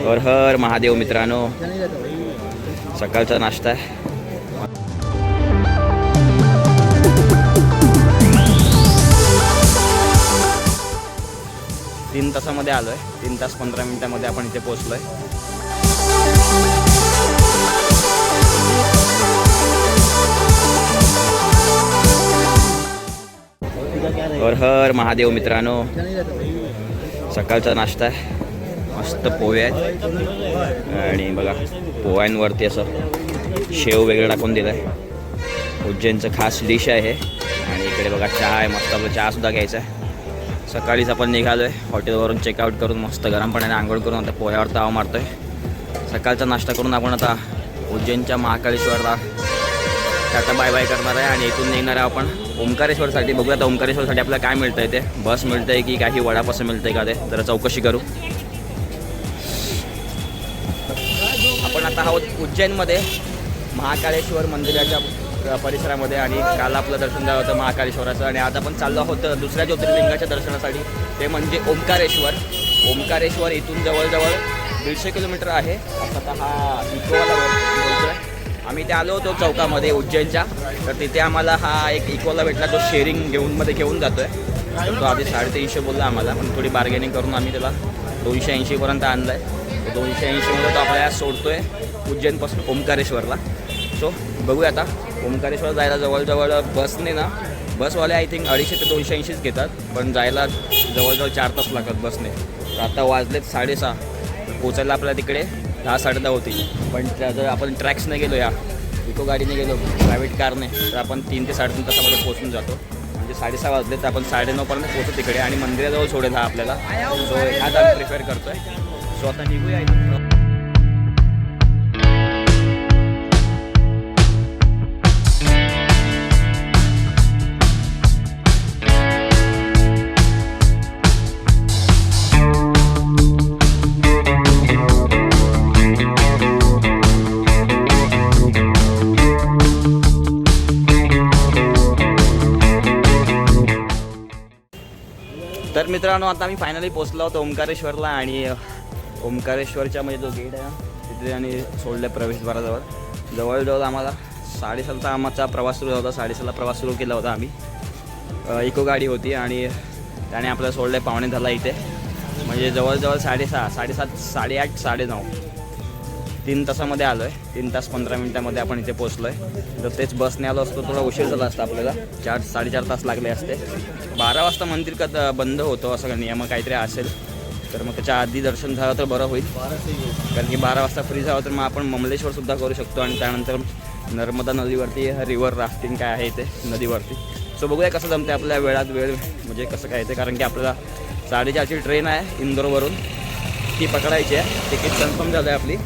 हर हर महादेव मित्रांनो, सकाळचा नाश्ता आहे. तीन तासामध्ये आलोय. 3 तास 15 मिनिटांमध्ये आपण इथे पोहोचलोय. हर हर महादेव मित्रांनो, सकाळचा नाश्ता आहे. मस्त पोहे आहेत आणि बघा पोह्यांवरती असं शेव वगैरे टाकून दिलं आहे. उज्जैनचं खास डिश आहे आणि इकडे बघा चहा आहे. मस्त आपलं चहासुद्धा घ्यायचा आहे. सकाळीच आपण निघालो आहे हॉटेलवरून चेकआउट करून, मस्त गरम पाण्याने आंघोळ करून आता पोह्यावर ताव मारतो आहे. सकाळचा नाश्ता करून आपण आता उज्जैनच्या महाकालेश्वरला टाटा बाय बाय करणार आहे आणि इथून निघणार आहे आपण ओंकारेश्वरसाठी. बघूया आता ओंकारेश्वरसाठी आपल्याला काय मिळतं आहे ते. बस मिळतं आहे की काही वडापासून मिळतं आहे का ते जरा चौकशी करू. आपण आता आहोत उज्जैनमध्ये महाकालेश्वर मंदिराच्या परिसरामध्ये आणि काल आपलं दर्शन झालं होतं महाकालेश्वराचं आणि आज आपण चाललो आहोत दुसऱ्या ज्योतिर्लिंगाच्या दर्शनासाठी, ते म्हणजे ओंकारेश्वर. ओंकारेश्वर इथून जवळजवळ 150 किलोमीटर आहे. आता हा इकोवाला बोलतो आहे. आम्ही इथे आलो होतो चौकामध्ये उज्जैनच्या, तर तिथे आम्हाला हा एक इकोला भेटला जो शेअरिंग घेऊन जातो आहे. तर तो आधी 350 बोलला आम्हाला, पण थोडी बार्गेनिंग करून आम्ही त्याला 280पर्यंत आणलं आहे. 280मध्ये तो आपल्याला सोडतो आहे उज्जैनपासून ओंकारेश्वरला. सो बघूया आता. ओंकारेश्वर जायला जवळजवळ बसने ना, बसवाले आय थिंक 250 ते 280 घेतात, पण जायला जवळजवळ 4 तास लागतात बसने. तर आता वाजलेत 6:30. पोचायला आपल्याला तिकडे 10-10:30 होती. पण जर आपण ट्रॅक्सने गेलो, या इको गाडीने गेलो, प्रायव्हेट कारने, तर आपण 3 ते 3.5 तासामध्ये पोचून जातो. म्हणजे 6:30 वाजले तर आपण 9:30पर्यंत पोहोचतो तिकडे आणि मंदिराजवळ सोडेल हा आपल्याला. सो हाच आम्ही प्रिफर करतो आहे. सो आता निघूया इथून. तर मित्रांनो, आता मी फायनली पोचलो होतो ओंकारेश्वरला आणि ओंकारेश्वरच्या म्हणजे जो गेट आहे ना तिथे आणि सोडलं प्रवेशद्वाराजवळ. जवळजवळ आम्हाला 7:30चा आमचा प्रवास सुरू होता. 7:30ला प्रवास सुरू केला होता आम्ही. इको गाडी होती आणि त्याने आपल्याला सोडलं 9:15 इथे. म्हणजे जवळजवळ 6:30, 7:30, 8:30, 9:30 3 तासामध्ये आलो आहे. 3 तास 15 मिनिटांमध्ये आपण इथे पोचलो आहे. तर तेच बसने आलो असतो थोडा उशीर झाला असता आपल्याला. 4-4.5 तास लागले असते. 12 वाजता मंदिर बंद होतो असं नियम काहीतरी असेल, तर मग त्याच्या आधी दर्शन झालं तर बरं होईल. कारण की 12 वाजता फ्री झालं तर मग आपण ममलेश्वरसुद्धा करू शकतो आणि त्यानंतर नर्मदा नदीवरती रिव्हर राफ्टिंग काय आहे ते नदीवरती. सो बघूया कसं जमते आपल्या वेळात वेळ, म्हणजे कसं काय ते. कारण की आपल्याला 4:30ची ट्रेन आहे इंदोरवरून, ती पकडायची आहे. तिकीट कन्फर्म झालं आहे आपली.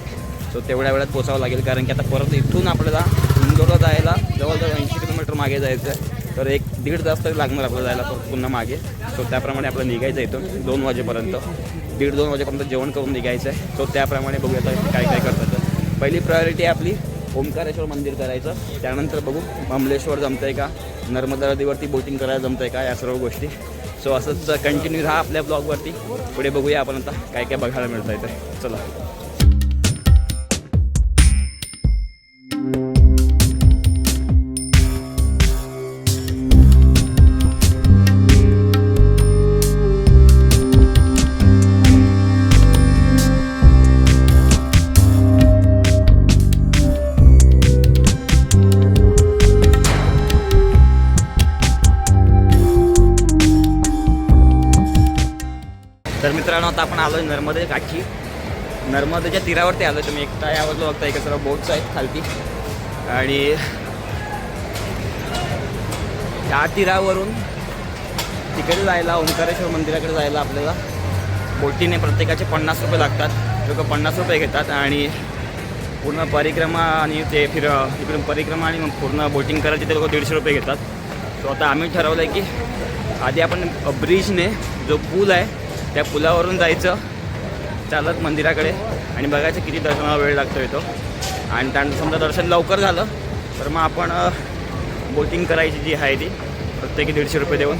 सो तेवढ्या वेळात पोचावं लागेल. कारण की आता परत इथून आपल्याला इंदोरला जायला जवळजवळ 80 किलोमीटर मागे जायचं आहे. तर 1-1.5 तास तरी लागणार आपल्याला जायला परत पुन्हा मागे. सो त्याप्रमाणे आपल्याला निघायचं इथून 2 वाजेपर्यंत. 1:30-2 वाजेपर्यंत जेवण करून निघायचं आहे. सो त्याप्रमाणे बघूया काय काय करतात. पहिली प्रायोरिटी आहे आपली ओंकारेश्वर मंदिर करायचं. त्यानंतर बघू ममलेश्वर जमतं आहे का, नर्मदा नदीवरती बोटिंग करायला जमतं आहे का, या सर्व गोष्टी. सो असंच कंटिन्यू राहा आपल्या ब्लॉगवरती. पुढे बघूया आपण आता काय काय बघायला मिळतं इथे. चला. तर मित्रांनो, आता आपण आलो आहे नर्मदे काठी. नर्मदेच्या तीरावरती आलो. तुम्ही एकटा यावरलो बघता, एक सर्व बोट्स आहेत खालती आणि त्या तीरावरून तिकडे जायला ओंकारेश्वर मंदिराकडे जायला आपल्याला बोटीने प्रत्येकाचे 50 रुपये लागतात. लोक 50 रुपये घेतात आणि पूर्ण परिक्रमा आणि ते इकडून परिक्रमा आणि मग पूर्ण बोटिंग करायचे ते लोक 150 रुपये घेतात. सो आता आम्ही ठरवलं आहे की आधी आपण ब्रिजने, जो पूल आहे त्या पुलावरून जायचं चालत मंदिराकडे आणि बघायचं किती दर्शनाला वेळ लागतो येतो. आणि त्यानंतर समजा दर्शन लवकर झालं तर मग आपण बोटिंग करायची जी आहे ती प्रत्येकी 150 रुपये देऊन.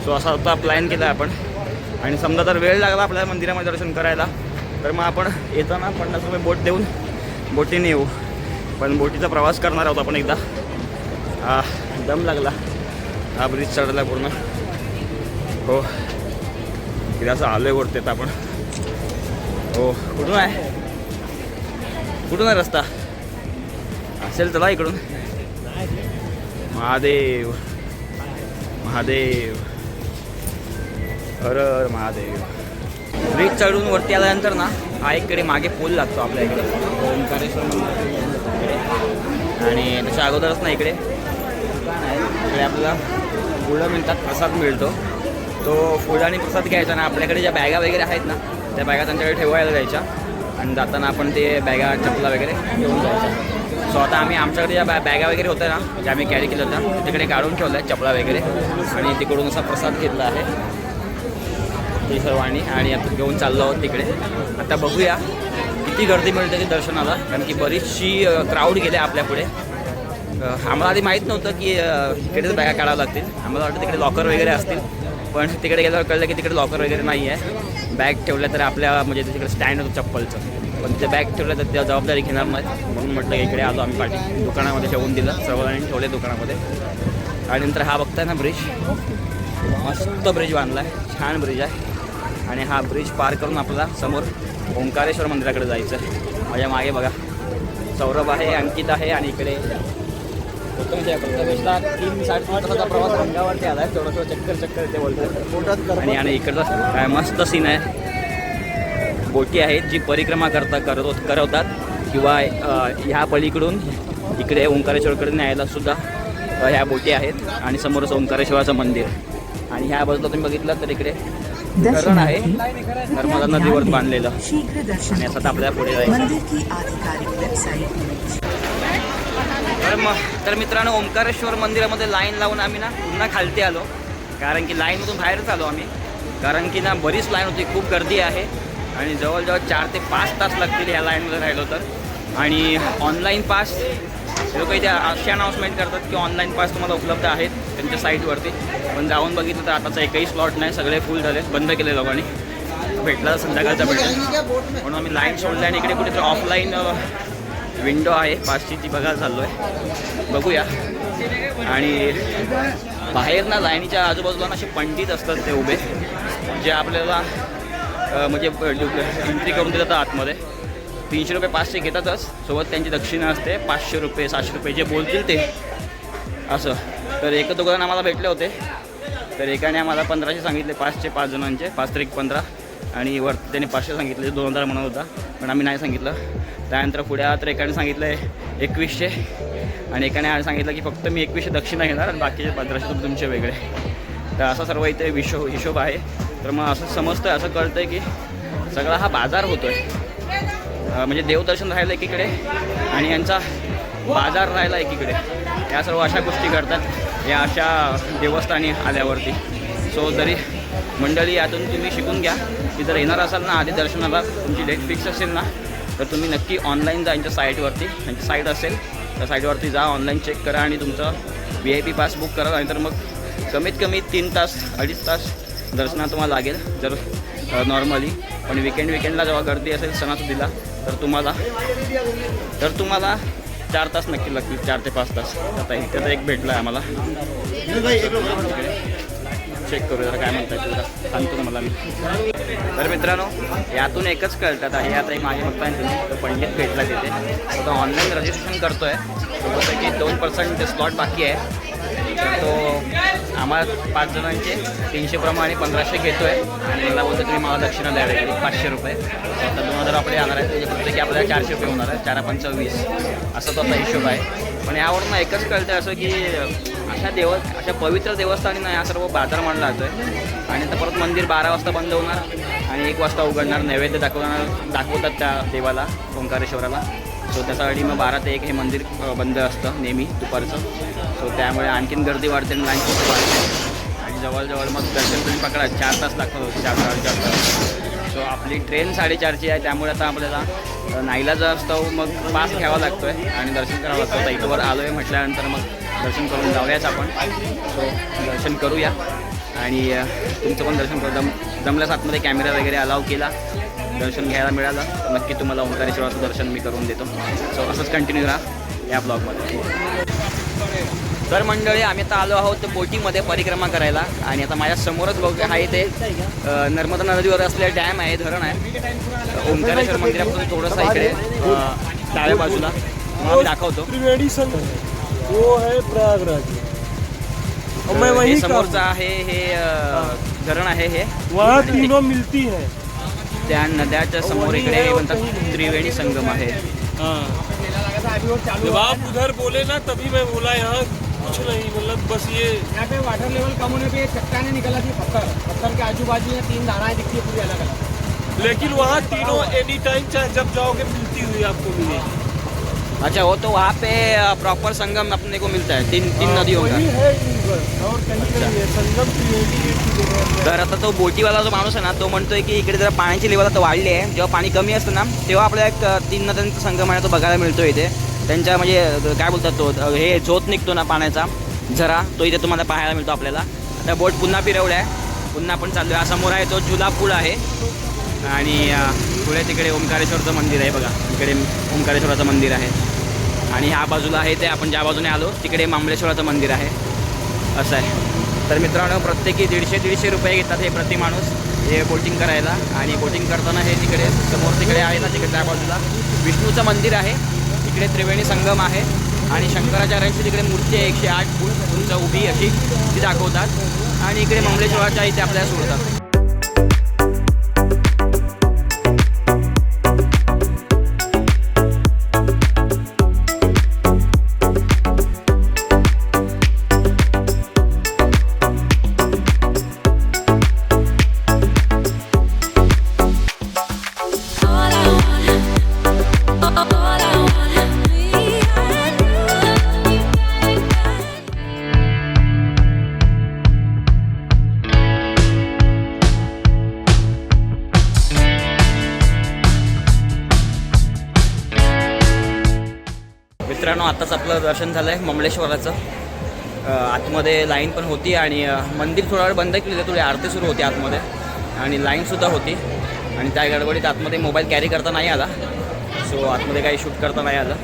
सो असा होता प्लॅन केला आपण. आणि समजा जर वेळ लागला आपल्याला मंदिरामध्ये दर्शन करायला तर मग आपण येताना 50 रुपये बोट देऊन बोटीने येऊ. पण बोटीचा प्रवास करणार आहोत आपण एकदा. दम लागला हा ब्रिज चढला पूर्ण. हो इथे असं आलो आहे वरती आपण. हो कुठून आहे रस्ता असेल चला इकडून. महादेव महादेव हर हर महादेव. ब्रिज चढून वरती आल्यानंतर ना हा इकडे मागे पूल लागतो आपल्या इकडे ओंकारेश्वर मंदिर. आणि त्याच्या अगोदरच ना इकडे दुकान आहे. इकडे आपल्याला फुलं मिळतात, प्रसाद मिळतो. तो फुलं आणि प्रसाद घ्यायचा ना. आपल्याकडे ज्या बॅगा वगैरे आहेत ना त्या बॅगा त्यांच्याकडे ठेवायला जायच्या आणि जाताना आपण ते बॅगा चपला वगैरे घेऊन जायच्या. सो आता आम्ही आमच्याकडे ज्या बॅगा वगैरे होत्या ना ज्या आम्ही कॅरी केल्या होत्या तिकडे काढून ठेवल्या आहेत चपला वगैरे आणि तिकडून असा प्रसाद घेतला आहे ते सर्वांनी आणि आता घेऊन चाललो आहोत तिकडे. आता बघूया किती गर्दी मिळते ते दर्शनाला, कारण की बरीचशी क्राऊड गेले आपल्या पुढे. आम्हाला आधी माहीत नव्हतं की इकडेच बॅगा काढावं लागतील. आम्हाला वाटतं तिकडे लॉकर वगैरे असतील, पण तिकडे गेल्यावर कळलं की तिकडे लॉकर वगैरे नाही आहे. बॅग ठेवल्या तर आपल्या म्हणजे तिकडे स्टँड होतं चप्पलचं, पण ते बॅग ठेवलं तर त्या जबाबदारी घेणार नाहीत. म्हणून म्हटलं इकडे आलो आम्ही पाठी दुकानामध्ये ठेवून दिलं सर्वांनी ठेवले दुकानामध्ये. आणि नंतर हा बघताय ना ब्रिज, मस्त ब्रिज बांधला आहे, छान ब्रिज आहे. आणि हा ब्रिज पार करून आपल्याला समोर ओंकारेश्वर मंदिराकडे जायचं आहे. माझ्या मागे बघा सौरभ आहे, अंकित आहे आणि इकडे प्रथमेशला 3-3.5 तासाचा प्रवास रंगावरती आला आहे. थोडंसं चक्कर ते बोलतात. आणि इकडचा काय मस्त सीन आहे. बोटी आहेत जी परिक्रमा करवतात किंवा ह्या पलीकडून इकडे ओंकारेश्वरकडे न्यायला सुद्धा ह्या बोटी आहेत. आणि समोरच ओंकारेश्वराचं मंदिर. आणि ह्या बाजूला तुम्ही बघितलं तर इकडे धरण आहे नर्मदा नदीवर बांधलेलं. आणि असं आपल्याला पुढे जायचं. तर मित्रांनो ओंकारेश्वर मंदिरामध्ये लाईन लावून आम्ही ना पुन्हा खालती आलो, कारण की लाईनमधून बाहेरच आलो आम्ही. कारण की ना बरीच लाईन होती, खूप गर्दी आहे आणि जवळजवळ 4 ते 5 तास लागतील ह्या लाईनमध्ये राहिलो तर. आणि ऑनलाईन पास लोक इथे अशी अनाऊन्समेंट करतात की ऑनलाईन पास तुम्हाला उपलब्ध आहेत त्यांच्या साईटवरती, पण जाऊन बघितलं तर आताचा एकही स्लॉट नाही, सगळे फुल झाले, बंद केले लोकांनी. भेटला संध्याकाळचा भेटेल म्हणून आम्ही लाईन सोडली आणि इकडे कुठेतरी ऑफलाईन विंडो आहे पासची ती बघायला चाललो आहे. बघूया. आणि बाहेर ना लाईनीच्या आजूबाजूला ना असे पंडित असतात ते उभे, जे आपल्याला म्हणजे एंट्री करून देतात आतमध्ये. 300 रुपये पासचे घेतातच, सोबत त्यांची दक्षिणा असते 500 रुपये 700 रुपये जे बोलतील ते असं. तर एक दोघं आम्हाला भेटले होते, तर एकाने आम्हाला 1500 सांगितले पासचे, 5 जणांचे, 5 तरी 15. आणि वर त्याने 500 सांगितले, 2000 म्हणत होता, पण आम्ही नाही सांगितलं. त्यानंतर पुढे तर एकाने सांगितलं आहे 2100 आणि एकाने सांगितलं की फक्त मी 2100 दक्षिणा घेणार आणि बाकीचे 1500 रुपये तुमचे वेगळे. तर असा सर्व इथे हिशोब आहे. तर मग असं समजतं आहे, असं कळतं आहे की सगळा हा बाजार होतो आहे. म्हणजे देवदर्शन राहिलं एकीकडे आणि यांचा बाजार राहिला एकीकडे. या सर्व अशा गोष्टी करतात या अशा देवस्थानी आल्यावरती. सो जरी मंडळी यातून तुम्ही शिकून घ्या की जर येणार असाल ना आधी दर्शनाला, तुमची डेट फिक्स असेल ना, तर तुम्ही नक्की ऑनलाईन जा यांच्या साईटवरती. त्यांची साईट असेल त्या साईटवरती जा, ऑनलाईन चेक करा आणि तुमचं VIP पास बुक करा. नाहीतर मग कमीत कमी 3 तास 2.5 तास दर्शनात तुम्हाला लागेल जर नॉर्मली. पण विकेंडला जेव्हा गर्दी असेल सणासुदीला तर तुम्हाला 4 तास नक्की लागतील, 4 ते 5 तास. आता इथे तर एक भेटला आहे आम्हाला, चेक करू जरा काय म्हणतात तुला सांगतो तुम्हाला मी. तर मित्रांनो यातून एकच कळतात आहे, आता एक मागे बघताय तुम्ही तो पंडित भेटला तिथे. तो ऑनलाईन रजिस्ट्रेशन करतो आहे, सोबत की 2% ते स्लॉट बाकी आहे. तर तो आम्हाला 5 जणांचे 300 प्रमाणे 1500 घेतो आहे आणि मला बोलतो तुम्ही मला दक्षिणा द्यावी लागेल 500 रुपये. आता 2000 आपले येणार आहे, त्याचे फक्त की आपल्याला 400 रुपये होणार आहे, 4-5 20 असा तो आता हिशोब आहे. पण यावरून एकच कळतं असं की अशा पवित्र देवस्थानी ना हा सर्व बाजार मांडला जातो आहे. आणि आता परत मंदिर 12 वाजता बंद होणार आणि 1 वाजता उघडणार. नैवेद्य दाखवतात त्या देवाला ओंकारेश्वराला. सो त्यासाठी मग 12 ते 1 हे मंदिर बंद असतं नेहमी दुपारचं. सो त्यामुळे आणखीन गर्दी वाढते आणि लाईन खूप वाढते. आणि जवळजवळ मग दर्शन तुम्ही पकडा 4 तास लागतात, 4-4.5 तास. सो आपली ट्रेन 4:30ची आहे, त्यामुळे आता आपल्याला नाईलाज असतो मग पास घ्यावा लागतो आहे आणि दर्शन करावं लागतं. आता इथंवर आलो आहे म्हटल्यानंतर मग दर्शन करून जाऊयाच आपण. सो दर्शन करूया आणि तुमचं पण दर्शन करू. जमल्यास आतमध्ये कॅमेरा वगैरे अलाव केला दर्शन घ्यायला मिळालं तर नक्की तुम्हाला ओंकारेश्वराचं दर्शन मी करून देतो. सो असंच कंटिन्यू राहा या ब्लॉगमध्ये. तर मंडळी आम्ही आता आलो आहोत बोटीमध्ये परिक्रमा करायला आणि आता माझ्या समोरच बघ आहे ते नर्मदा नदीवर असलेलं डॅम आहे, धरण आहे. ओंकारेश्वर मंदिरापासून थोडंसं इकडे डाव्या बाजूला आम्ही दाखवतो. त्रिवेणी संगम वो है प्रयागराज. हे समोरचं आहे हे धरण आहे हे. वहाँ तीनों मिलती है. त्या नद्याच्या समोर इकडे म्हणतात त्रिवेणी संगम आहे. जब आप उधर बोले ना तभी मैं बोला यहाँ कुछ नहीं, मतलब बस ये यहाँ पे वाटर लेवल कम होने पे चट्टाने निकला थी, पत्थर के आजू बाजू में 3 धाराएं दिखती है पूरी अलग अलग. लेकिन वहाँ तीनों एनी टाइम चाहे जब जाओगे मिलती हुई आपको मिलेगी. अच्छा वो तो वहाँ पे प्रॉपर संगम अपने को मिलता है तीन नदियों का. वही है और कहीं कहीं है संगम त्रिवेणी एक ही जगह है. तर आता तो बोटीवाला जो माणूस आहे ना तो म्हणतोय की इकडे जरा पाण्याची लेवल आता वाढली आहे. जेव्हा पाणी कमी असतं ना तेव्हा आपल्याला एक 3 नद्यांचा संगम आहे तो बघायला मिळतो इथे. त्यांच्या म्हणजे काय बोलतात तो हे झोत निघतो ना पाण्याचा झरा, तो इथे तुम्हाला पाहायला मिळतो आपल्याला. आता बोट पुन्हा फिरवला आहे, पुन्हा आपण चाललो आहे. समोर आहे तो झुला पूल आहे आणि पुढे तिकडे ओंकारेश्वरचं मंदिर आहे बघा. इकडे ओंकारेश्वराचं मंदिर आहे आणि ह्या बाजूला आहे ते आपण ज्या बाजूने आलो तिकडे मामलेश्वराचं मंदिर आहे. असं आहे. तर मित्रांनो प्रत्येकी 150 रुपये घेतात हे प्रति माणूस हे बोटिंग करायला. आणि बोटिंग करताना हे तिकडे समोर तिकडे आहे ना तिकडे त्या बाजूला विष्णूचं मंदिर आहे, इकडे त्रिवेणी संगम आहे आणि शंकराचार्यांची तिकडे मूर्ती आहे 108 फूट उंच उभी अशी ती दाखवतात आणि इकडे मामलेश्वराच्या इथे आपल्याला सोडतात. मित्रांनो आत्ताच आपलं दर्शन झालं आहे ममलेश्वराचं. आतमध्ये लाईन पण होती आणि मंदिर थोडा वेळ बंद केलेलं, थोडी आरती सुरू होती आतमध्ये आणि लाईनसुद्धा होती आणि त्या गडबडीत आतमध्ये मोबाईल कॅरी करता नाही आला. सो आतमध्ये काही शूट करता नाही आलं.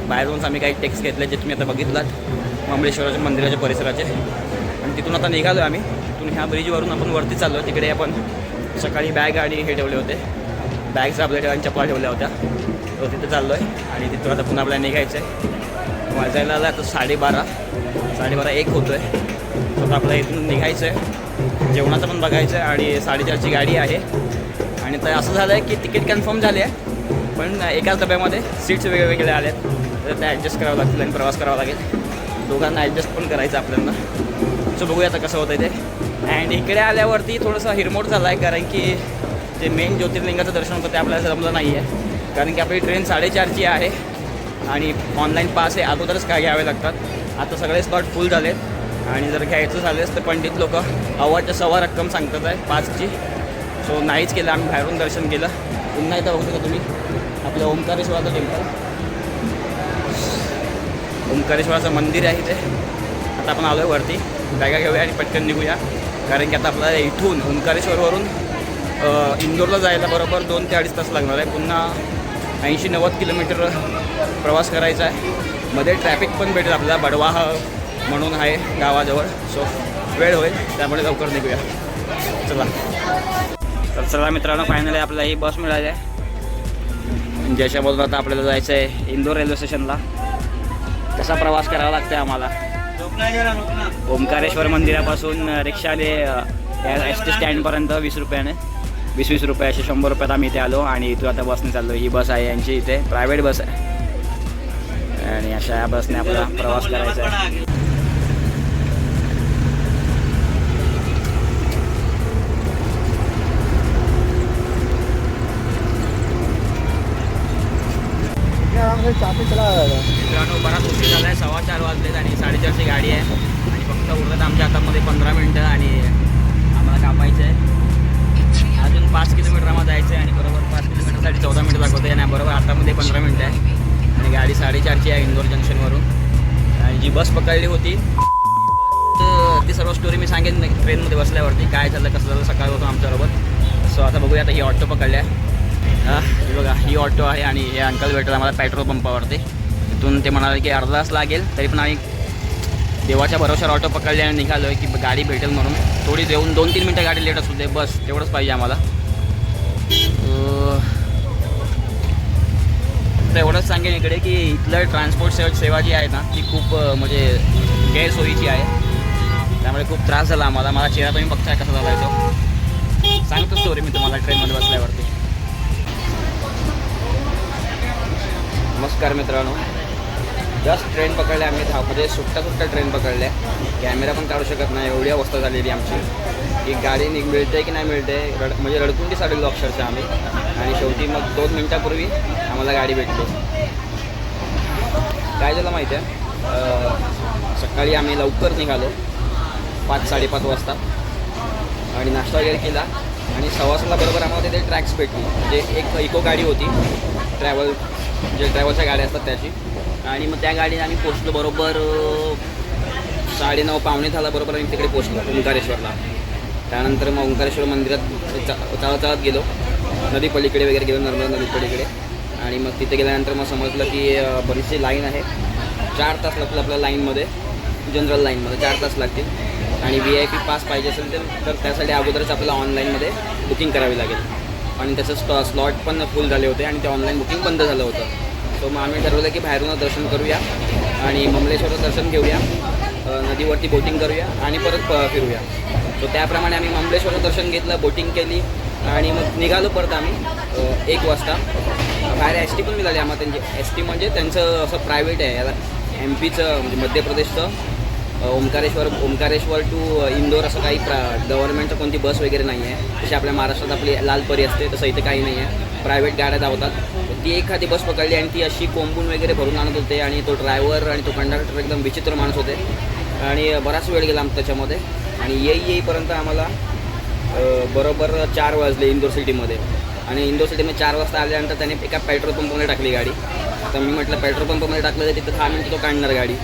बाहेरूनच आम्ही काही टेक्स्ट घेतले जे तुम्ही आता बघितलात ममलेश्वराच्या मंदिराच्या परिसराचे. आणि तिथून आता निघालो आम्ही. तिथून ह्या ब्रिजवरून आपण वरती चाललो. तिकडे आपण सकाळी बॅग आणि हे ठेवले होते, बॅग्स आपल्या ठेवायला चपला ठेवल्या होत्या. तो तिथे चाललो आहे आणि तिथून आता पुन्हा आपल्याला निघायचं आहे. वाजायला आला आता 12:30 1 होतो आहे. तर आता आपल्याला इथून निघायचं आहे. जेवणाचं पण बघायचं आहे आणि 4:30ची गाडी आहे. आणि तर असं झालं आहे की तिकीट कन्फर्म झाले आहे पण एकाच डब्यामध्ये सीट्स वेगवेगळे आले आहेत. तर त्या ॲडजस्ट करावं लागतील आणि प्रवास करावा लागेल. दोघांना ॲडजस्ट पण करायचं आपल्याला. सो बघूया आता कसं होतं ते. अँड इकडे आल्यावरती थोडंसं हिरमोड झाला आहे कारण की जे मेन ज्योतिर्लिंगाचं दर्शन होतं ते आपल्याला जमलं नाही आहे. कारण की आपली ट्रेन 4:30ची आहे आणि ऑनलाईन पास हे अगोदरच काय घ्यावे लागतात. आता सगळे स्लॉट फुल झालेत आणि जर घ्यायचं झालेच तर पंडित लोक 1.25 रक्कम सांगतात आहे पासची. सो नाहीच केलं, आम्ही बाहेरून दर्शन केलं. पुन्हा इथं बघू शकता तुम्ही आपलं ओंकारेश्वराचं टेम्पल, ओंकारेश्वराचं मंदिर आहे इथे. आता आपण आलो आहे वरती, बॅगा घेऊया आणि पटकन निघूया कारण की आता आपल्याला इथून ओंकारेश्वरवरून इंदोरला जायला बरोबर 2 ते 2.5 तास लागणार आहे. पुन्हा 80-90 किलोमीटर प्रवास करायचा आहे. मध्ये ट्रॅफिक पण भेटेल आपल्याला, बडवाह म्हणून आहे गावाजवळ. सो वेळ होईल त्यामुळे लवकर निघूया. चला तर चला मित्रांनो फायनली आपल्याला ही बस मिळाली आहे ज्याच्यामधून आता आपल्याला जायचं आहे इंदोर रेल्वे स्टेशनला. कसा प्रवास करावा लागतो आम्हाला ओंकारेश्वर मंदिरापासून रिक्षाने ST स्टँडपर्यंत 20 रुपयाने 20 रुपये असे 100 रुपयात आम्ही इथे आलो आणि इथून आता बसने चाललो. ही बस आहे यांची इथे प्रायव्हेट बस आहे आणि अशा या बसने आपला प्रवास करायचा आहे. मित्रांनो बराच उशीर झाला आहे, 4:15 वाजलेत आणि 4:30ची गाडी आहे आणि फक्त उरत आमच्या हातामध्ये 15 मिनटं आणि आम्हाला कापायचं आहे. अजून 5 किलोमीटर आम्हाला जायचं आहे आणि बरोबर 5 किलोमीटरसाठी 14 मिनटं दाखवते आणि बरोबर हातामध्ये 15 मिनटं आहे आणि गाडी 4:30ची आहे इंदोर जंक्शनवरून. आणि जी बस पकडली होती तर ती सर्व स्टोरी मी सांगेन ट्रेनमध्ये बसल्यावरती काय झालं कसं झालं. सकाळ होतो आमच्याबरोबर. सो आता बघूया आता ही ऑटो पकडल्या हे बघा ही ऑटो आहे आणि हे अंकल भेटलं आम्हाला पेट्रोल पंपावरती. तिथून ते म्हणाले की अर्धा तास लागेल, तरी पण आम्ही देवाच्या भरोश्यावर ऑटो पकडले आणि निघालो आहे की गाडी भेटेल म्हणून. थोडी देऊन 2-3 मिनटं गाडी लेट असू दे, बस तेवढंच पाहिजे आम्हाला. तर एवढंच सांगेन इकडे की इथलं ट्रान्सपोर्ट सेवा जी आहे ना ती खूप म्हणजे गैरसोयीची आहे. त्यामुळे खूप त्रास झाला आम्हाला. मला चेहरा तुम्ही बघताय कसा झाला आहे तो. सांगतो स्टोरी मी तुम्हाला ट्रेनमध्ये बसल्यावरती. नमस्कार मित्रांनो, जस्ट ट्रेन पकडल्या आम्ही म्हणजे सुट्टा ट्रेन पकडल्या. कॅमेरा पण काढू शकत नाही एवढी अवस्था झालेली आमची की गाडी मिळते की नाही मिळते म्हणजे रडकुंडी साडलेलो अक्षरशः आम्ही. आणि शेवटी मग 2 मिनटापूर्वी आम्हाला गाडी भेटली. काय झालं माहिती आहे, सकाळी आम्ही लवकर निघालो 5-5:30 वाजता आणि नाश्ता वगैरे केला आणि 6:15 बरोबर आम्हाला तिथे ट्रॅक्स भेटली. म्हणजे एक इको गाडी होती, ट्रॅव्हलच्या गाड्या असतात त्याची. आणि मग त्या गाडीने आम्ही पोचलो बरोबर 9:30 पावणे झाला बरोबर आम्ही तिकडे पोचलो ओंकारेश्वरला. त्यानंतर मग ओंकारेश्वर मंदिरात चालत गेलो, नदी पलीकडे वगैरे गेलो, नर्मदा नदी पलीकडे. आणि मग तिथे गेल्यानंतर मग समजलं की बरीचशी लाईन आहे. 4 तास लागतील आपल्या लाईनमध्ये, जनरल लाईनमध्ये 4 तास लागतील. आणि VIP पास पाहिजे असेल तर त्यासाठी अगोदरच आपल्याला ऑनलाईनमध्ये बुकिंग करावी लागेल. आणि त्याचं स्लॉट पण फुल झाले होते आणि ते ऑनलाईन बुकिंग बंद झालं होतं. सो मग आम्ही ठरवलं की बाहेरून दर्शन करूया आणि ममलेश्वरचं दर्शन घेऊया, नदीवरती बोटिंग करूया आणि परत फिरूया. सो त्याप्रमाणे आम्ही ममलेश्वरचं दर्शन घेतलं, बोटिंग केली आणि मग निघालो परत आम्ही 1 वाजता. बाहेर ST पण मिळाली आम्हाला. त्यांची ST म्हणजे त्यांचं असं प्रायव्हेट आहे, याला MPचं म्हणजे मध्य प्रदेशचं ओंकारेश्वर टू इंदोर असं काही गव्हर्नमेंटचं कोणती बस वगैरे नाही आहे. जशी आपल्या महाराष्ट्रात आपली लालपरी असते तसं इथे काही नाही आहे. प्रायव्हेट गाड्या धावतात. ती एखादी बस पकडली आणि ती अशी कोंबून वगैरे भरून आणत होते. आणि तो ड्रायव्हर आणि तो कंडक्टर एकदम विचित्र माणूस होते आणि बराच वेळ गेला आमचा त्याच्यामध्ये. आणि येईपर्यंत आम्हाला बरोबर 4 वाजले इंदोर सिटीमध्ये. आणि इंदोर सिटीमध्ये 4 वाजता आल्यानंतर त्याने एका पेट्रोल पंपमध्ये टाकली गाडी. तर मी म्हटलं पेट्रोल पंपमध्ये टाकलं तर तिथं 6 मिनिटं तो काढणार गाडी.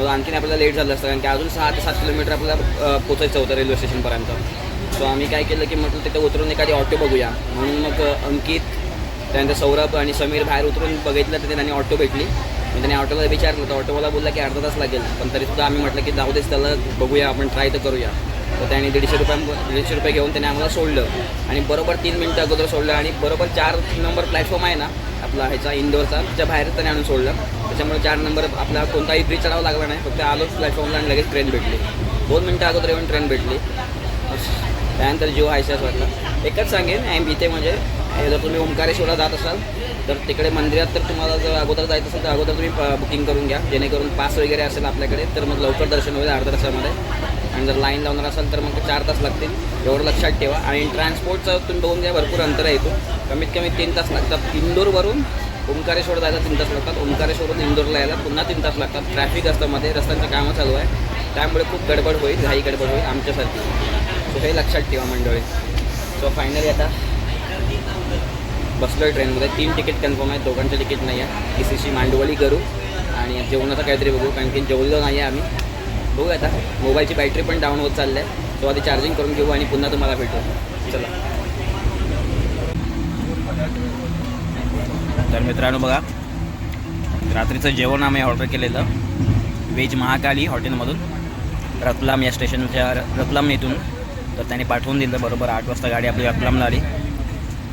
आणखीन आपल्याला लेट झालं असतं कारण की अजून 6 ते 7 किलोमीटर आपल्याला पोचायचं होतं रेल्वे स्टेशनपर्यंत. सो आम्ही काय केलं की म्हटलं तिथे उतरून एखादी ऑटो बघूया म्हणून मग अंकित, त्यानंतर सौरभ आणि समीर बाहेर उतरून बघितलं तर त्यांनी ऑटो भेटली. मी त्याने ऑटोला विचारलं तर ऑटोवाला बोलला की अर्धा तास लागेल. पण तरीसुद्धा आम्ही म्हटलं की जाऊ देच त्याला बघूया, आपण ट्राय तर करूया. तर त्याने 150 रुपये घेऊन त्याने आम्हाला सोडलं आणि बरोबर 3 मिनटं अगोदर सोडलं. आणि बरोबर 4 नंबर प्लॅटफॉर्म आहे ना आपला ह्याचा इंदोरचा, त्याच्या बाहेर त्याने आणून सोडलं. त्याच्यामुळे 4 नंबर आपला कोणताही ब्रिज चढावा लागला नाही, फक्त आलोच प्लॅटफॉर्मला आणि लगेच ट्रेन भेटली. 2 मिनटं अगोदर येऊन ट्रेन भेटली. त्यानंतर जीव हायशाच वाटला. एकच सांगेन इथे म्हणजे जर तुम्ही ओंकारेश्वरला जात असाल तर तिकडे मंदिरात तर तुम्हाला जर अगोदर जायचं असेल तर अगोदर तुम्ही बुकिंग करून घ्या, जेणेकरून पास वगैरे असेल आपल्याकडे तर मग लवकर दर्शन होईल अर्ध्या तासामध्ये. आणि जर लाईन लावणार असाल तर मग 4 तास लागतील, एवढं लक्षात ठेवा. आणि ट्रान्सपोर्टचं तुम्ही बघून घ्या, भरपूर अंतर आहे इथून. कमीत कमी 3 तास लागतात. इंदोरवरून ओंकारेश्वर जायला 3 तास लागतात, ओंकारेश्वरून इंदोरला यायला पुन्हा 3 तास लागतात. ट्रॅफिक असतं मध्ये, रस्त्यांचं कामं चालू आहे, त्यामुळे खूप गडबड होईल, घाई गडबड होईल आमच्यासाठी. सो हे लक्षात ठेवा मंडळी. सो फायनली आता बसलो आहे ट्रेनमध्ये. 3 तिकीट कन्फर्म आहेत, दोघांचं तिकीट नाही आहे. TCC मांडवली करू आणि जेवणाचं काहीतरी बघू कारण की जेवलो नाही आहे आम्ही. बघू आता. मोबाईलची बॅटरी पण डाऊन होत चालली आहे, सो आधी चार्जिंग करून घेऊ आणि पुन्हा तुम्हाला भेटू. चला. तर मित्रांनो बघा, रात्रीचं जेवण आम्ही ऑर्डर केलेलं व्हेज महाकाली हॉटेलमधून, रतलाम या स्टेशनच्या रतलाम इथून. तर त्याने पाठवून दिलं. बरोबर 8 वाजता गाडी आपली रतलामला आली.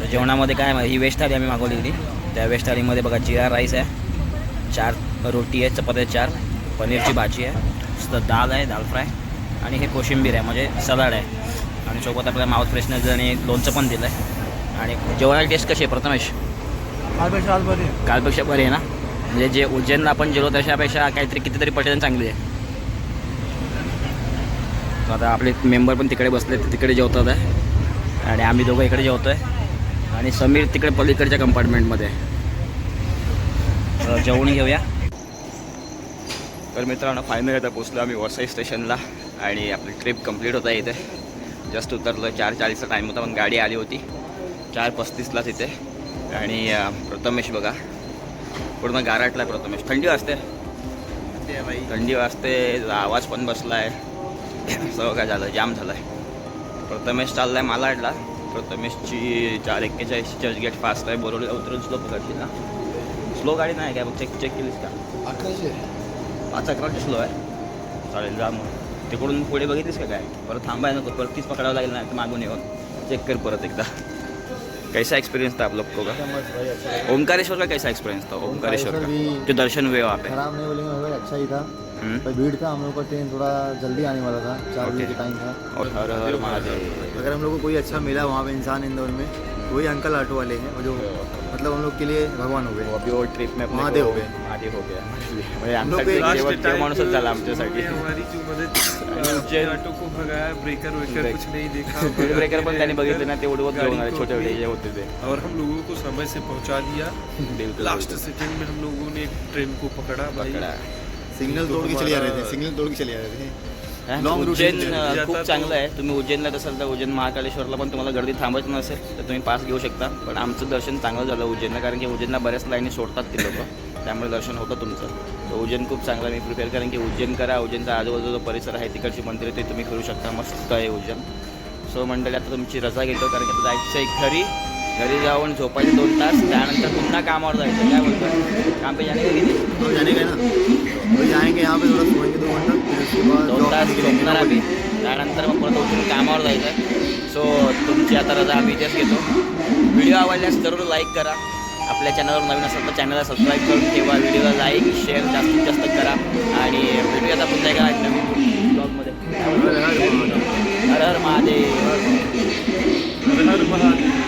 तर जेवणामध्ये काय ही वेज थाली आम्ही मागवलेली. त्या वेज थालीमध्ये बघा जिरा राईस आहे, 4 रोटी आहे, चपात्या 4, पनीरची भाजी आहे, दाल आहे, दाल फ्राय आणि हे कोशिंबीर आहे म्हणजे सलाड आहे. आणि सोबत आपल्याला माउथ फ्रेशनर आणि लोणचं पण दिलं आहे. आणि जेवणाची टेस्ट कशी आहे प्रथमेश? कालपेक्षा बरी आहे ना? म्हणजे जे उज्जैनला आपण जेवलो त्याच्यापेक्षा काहीतरी कितीतरी पटीने चांगली आहे. तर आता आपले मेंबर पण तिकडे बसले, तिकडे जेवतात आहे आणि आम्ही दोघं इकडे जेवतो आहे आणि समीर तिकडे पलीकडच्या कंपार्टमेंटमध्ये. जेवण घेऊया. तर मित्रांनो फायनली आता पोचलो आम्ही वसई स्टेशनला आणि आपली ट्रिप कंप्लीट होत आहे. इथे जस्ट उतरलो. 4:40चा टाईम होता पण गाडी आली होती 4:35लाच इथे. आणि प्रथमेश बघा पूर्ण गाराटला. प्रथमेश थंडी वाजते, थंडी वाजते, आवाज पण बसला आहे, सगळं काय झालं, जाम झालं आहे. प्रथमेश चालला आहे मालाडला प्रथमेशची 4:41 चर्चगेट फास्ट आहे. बोरवलीला उतरून स्लो पकडशील ना? स्लो गाडी नाही काय, बघ चेक केलीस का? 5:11 स्लो आहे. चालेल जा मग. तिकडून पुढे बघितलीस का काय? परत थांबाय नको, परत तीच पकडावं लागेल ना मागून येऊन. चेक कर परत एकदा. कैसा एक्सपीरियंस था आप लोग को का? ओमकारेश्वर का कैसा एक्सपीरियंस था? ओमकारेश्वर का जो दर्शन हुए वहाँ पे? खराब नहीं बोलेंगे भाई, अच्छा ही था। हम्म। पर भीड़ था, हम लोग का ट्रेन थोड़ा जल्दी आने वाला था, 4 बजे ओके। के टाइम था। और हर हर महादेव. अगर हम लोग को कोई अच्छा मिला वहाँ पे इंसान इंदौर में, वही अंकल ऑटो वाले हैं, और जो मतलब हम लोग के लिए भगवान हो वो गए। अभी वो ट्रिप में अपने महादेव को- हो गए. महादेव हो गया म्हणजे हम लोग आमच्यासाठी पे केवळ लास्ट देव टाइम माणूसच झाला आमच्यासाठी. हमारी जो मदद उज्जैन- ऑटो को भगाया, ब्रेकर वेकर ब्रेक. कुछ नहीं देखा, स्पीड ब्रेकर पण त्यांनी बघितले ना, ते उडवत गाड़ी घेऊन आले, को छोटे भी- छोटे जे होते ते. और हम लोगों को समय से पहुंचा दिया। बिलकुल. लास्ट सेकंड में हम लोगों ने ट्रेन को पकड़ा भाई। पकडा. सिग्नल तोड़ के चले आ रहे थे, सिग्नल तोड़ के चले आ रहे थे। हा? Long route उज्जैन जाता खूप तो- चांगलं आहे. तुम्ही उज्जैनला असाल तर उज्जैन महाकालेश्वरला पण तुम्हाला गर्दी थांबायचं नसेल तर तुम्ही पास घेऊ शकता. पण आमचं दर्शन चांगलं झालं उज्जैनला, कारण की उज्जैनला बऱ्याच लाईनी सोडतात ते लोक, त्यामुळे दर्शन होतं तुमचं. तर उज्जैन खूप चांगलं आहे. मी प्रिपेअर कारण की उज्जैन करा. उज्जैनचा आजूबाजूचा परिसर आहे, तिकडची मंदिरं ते तुम्ही करू शकता. मस्त आहे उज्जैन. सो मंडळी आता तुमची रजा घेतो, कारण की आता जायचं आहे घरी. घरी जाऊन झोपायचे 2 तास, त्यानंतर पुन्हा कामावर जायचं. काय बोलतो काम पे जाणे का किती? तो जाने का ना, वही आएंगे यहाँ पे, थोड़ा सोएंगे 2 घंटा, फिर उसके बाद 2 job तास पे निकलेंगे झोपणार 9 आम्ही. बजे। त्यानंतर मग परत उठून कामावर जायचं. सो तुमची आता रजा आम्ही इथेच घेतो. व्हिडिओ आवडल्यास जरूर लाईक करा. आपल्या चॅनलवर नवीन असेल तर चॅनलला सबस्क्राईब करून ठेवा. व्हिडिओला लाईक शेअर जास्तीत जास्त करा. आणि भेटूयात आपण त्या एका नवीन ब्लॉगमध्ये. हर हर महादेव. हर हर महादेव.